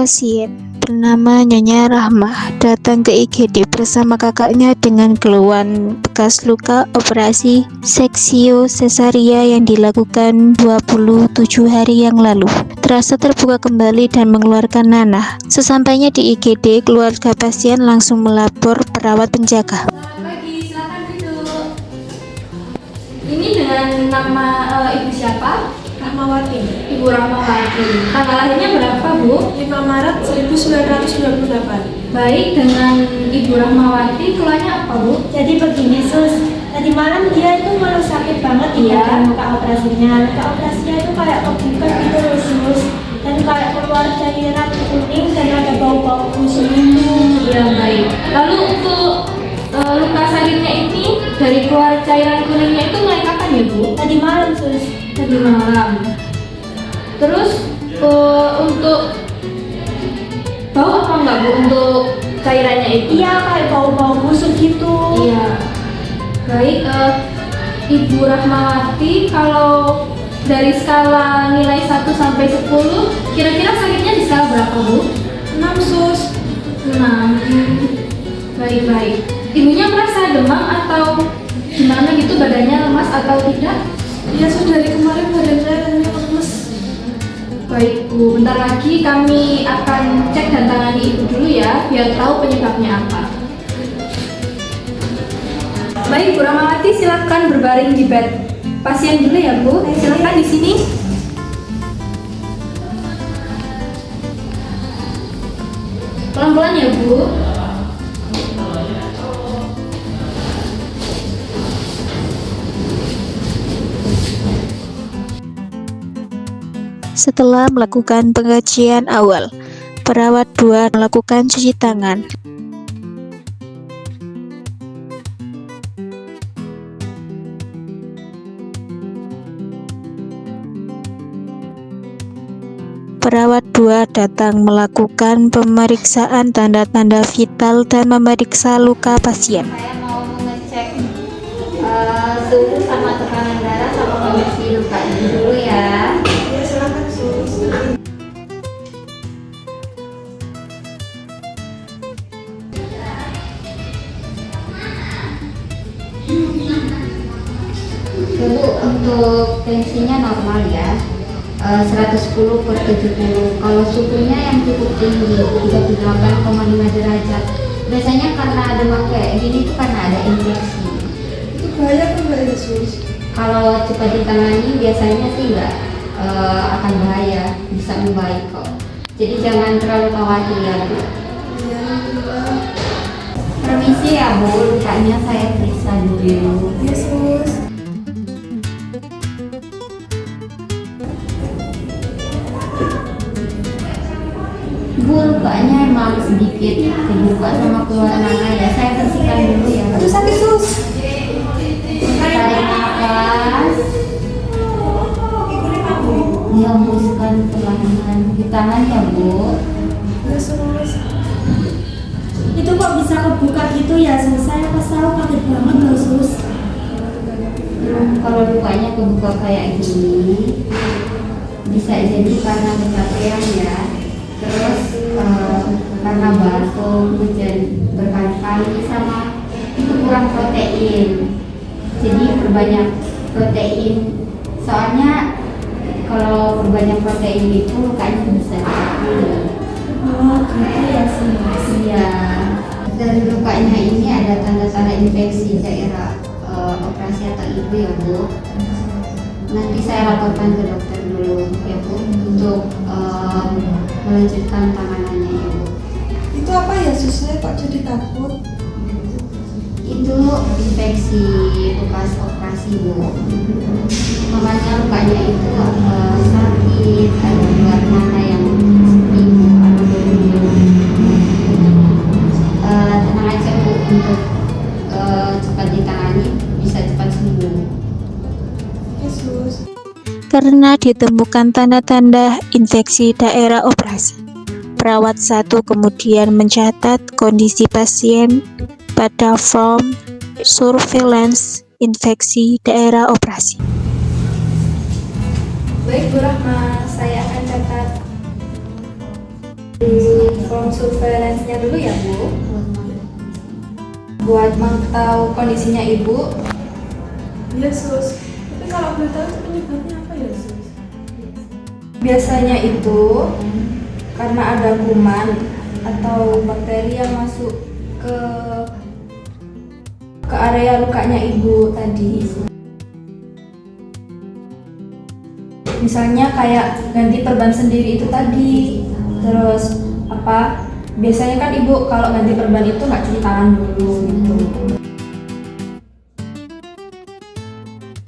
pasien bernama Nyonya Rahmah datang ke IGD bersama kakaknya dengan keluhan bekas luka operasi seksio sesaria yang dilakukan 27 hari yang lalu. Terasa terbuka kembali dan mengeluarkan nanah. Sesampainya di IGD, keluarga pasien langsung melapor perawat penjaga. Selamat pagi, silakan duduk. Ini dengan nama ibu siapa? Rahmawati. Ibu Rahmawati. Tanggal lahirnya berapa, Bu? 5 Maret 1998. Baik, dengan Ibu Rahmawati keluarnya apa, Bu? Jadi begini, Sus. Tadi malam dia itu malah sakit banget di Iya. bagian luka operasinya. Luka operasinya itu kayak kebuka gitu loh, Sus. Dan kayak keluar cairan kuning dan ada bau-bau busuk itu. Iya, baik. Lalu untuk luka sakitnya ini dari keluar cairan kuningnya itu mulai kapan ya, Bu? Tadi malam, Sus. Tadi malam. Terus untuk bau apa enggak, Bu, untuk cairannya itu? Iya, kayak bau-bau busuk gitu. Iya. Baik, Ibu Rahmawati, kalau dari skala nilai 1 sampai 10, kira-kira sakitnya di skala berapa, Bu? 6, Sus. 6. Baik. Ibunya merasa demam atau gimana gitu, badannya lemas atau tidak? Iya, Sus, dari kemarin badan saya rasanya lemes. Baik, Bu, bentar lagi kami akan cek dan tangani Ibu dulu ya, biar tahu penyebabnya apa. Baik, Bu Rahmawati, silakan berbaring di bed pasien dulu ya, Bu. Silakan di sini. Pelan-pelan ya, Bu. Setelah melakukan pengajian awal, perawat 2 melakukan cuci tangan. Perawat 2 datang melakukan pemeriksaan tanda-tanda vital dan memeriksa luka pasien. Saya mau mengecek suhu sama tekanan darah sama kondisi luka ini dulu ya. Ya, silakan, Sus. Dulu untuk tensinya normal ya, 110/70. Kalau suhunya yang cukup tinggi, 38,5 derajat. Biasanya karena demam kayak gini tuh karena ada infeksi. Itu bahaya kan, Mbak Sus? Kalau cepat ditangani biasanya sih nggak akan bahaya, bisa membaik kok. Jadi jangan terlalu khawatir ya, Bu. Iya, Permisi ya, Bu, lukanya saya periksa dulu. iya, Sus. Bu, lukanya emang sedikit terbuka sama keluar nanah ya. Saya bersihkan dulu ya. Aduh, sakit, Sus. Tarik nafas, dihembuskan perlahan. Ditahan ya, Bu. Ya, Sus. Itu kok bisa kebuka gitu ya, Sus? Saya pas tahu kaget banget loh, Sus. Kalau lukanya kebuka kayak gini, bisa jadi karena kecapean ya. Terus karena batuk, hujan berkali-kali, sama itu kurang protein. Jadi perbanyak protein. Soalnya kalau perbanyak protein itu lukanya bisa sakit. Oh, gitu ya, Sus. Iya. Dari lukanya ini ada tanda-tanda infeksi daerah operasi atau ibu ya, Bu. Nanti saya laporkan ke dokter dulu ya, Bu, untuk melanjutkan penanganannya ya, Bu. Itu apa ya, Sus? Saya kok jadi takut. Itu infeksi bekas operasi, Bu. Makanya lukanya itu sakit, ada keluar nanah yang seminggu atau 2 minggu. Tenang aja, Bu, untuk cepat ditangani bisa cepat sembuh. Oke, Sus. Karena ditemukan tanda-tanda infeksi daerah operasi, perawat 1 kemudian mencatat kondisi pasien pada form surveillance infeksi daerah operasi. Baik, Bu Rahma, saya akan catat. Form surveillance-nya dulu ya Bu, buat mantau kondisinya Ibu. Iya sus, tapi kalau boleh tahu itu penyebabnya apa ya sus? Biasanya itu karena ada kuman atau bakteri yang masuk ke area lukanya Ibu tadi. Misalnya kayak ganti perban sendiri itu tadi. Terus apa? Biasanya kan Ibu kalau ganti perban itu nggak cuci tangan dulu gitu.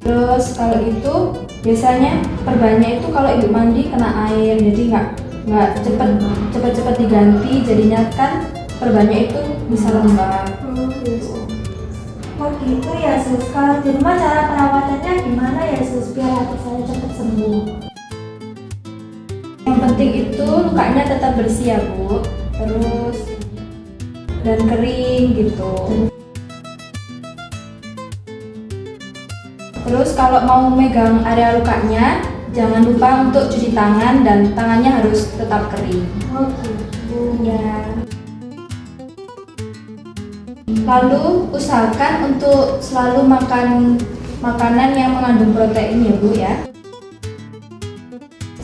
Terus kalau itu biasanya perbannya itu kalau Ibu mandi kena air, jadi nggak cepet diganti, jadinya kan perbannya itu bisa lembab. Oh gitu ya sus, kalau di rumah cara perawatannya gimana ya sus biar hati saya cepat sembuh? Yang penting itu lukanya tetap bersih ya Bu, terus dan kering gitu. Terus kalau mau megang area lukanya, jangan lupa untuk cuci tangan dan tangannya harus tetap kering. Oh gitu Ya. Lalu usahakan untuk selalu makan makanan yang mengandung protein ya Bu ya.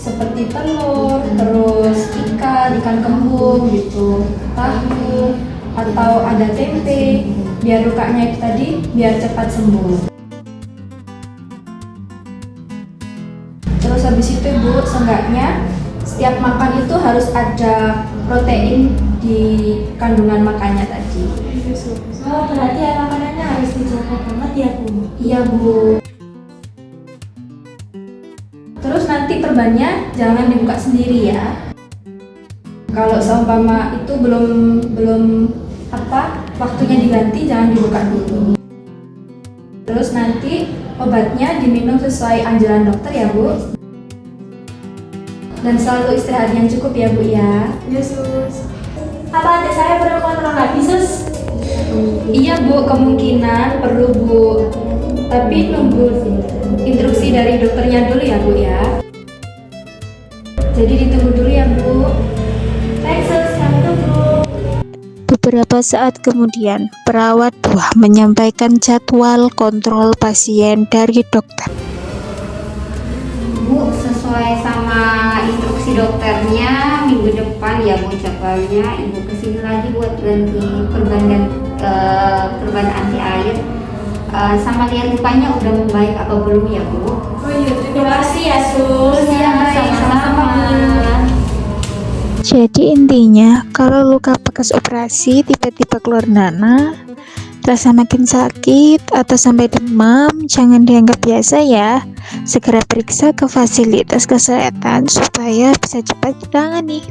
Seperti telur, terus ikan kembung gitu, tahu, atau ada tempe, biar lukanya itu tadi biar cepat sembuh. Terus habis itu Bu, seenggaknya setiap makan itu harus ada protein di kandungan makannya tadi. Oh berarti ya makanannya harus dijaga banget ya Bu? Iya Bu. Terus nanti perbannya jangan dibuka sendiri ya. Kalau seumpama itu belum waktunya diganti, jangan dibuka dulu. Terus nanti obatnya diminum sesuai anjuran dokter ya Bu. Dan selalu istirahat yang cukup ya Bu ya. Iya sus. Apa adik saya perlu kontrol lagi sus? Iya Bu, kemungkinan perlu Bu. Tapi nunggu instruksi dari dokternya dulu ya Bu ya. Jadi ditunggu dulu ya Bu. Baik sus, kami tunggu. Beberapa saat kemudian, perawat buah menyampaikan jadwal kontrol pasien dari dokter. Bu, sesuai sama instruksi dokternya, minggu depan ya Bu jadwalnya Ibu kesini lagi buat ganti perban anti air. Sama lihat lukanya udah membaik apa belum ya Bu? Oh iya, terima kasih ya sus. Iya, baik. Sama-sama Bu. Jadi intinya, kalau luka bekas operasi tiba-tiba keluar nanah, terasa makin sakit atau sampai demam, jangan dianggap biasa ya. Segera periksa ke fasilitas kesehatan supaya bisa cepat ditangani.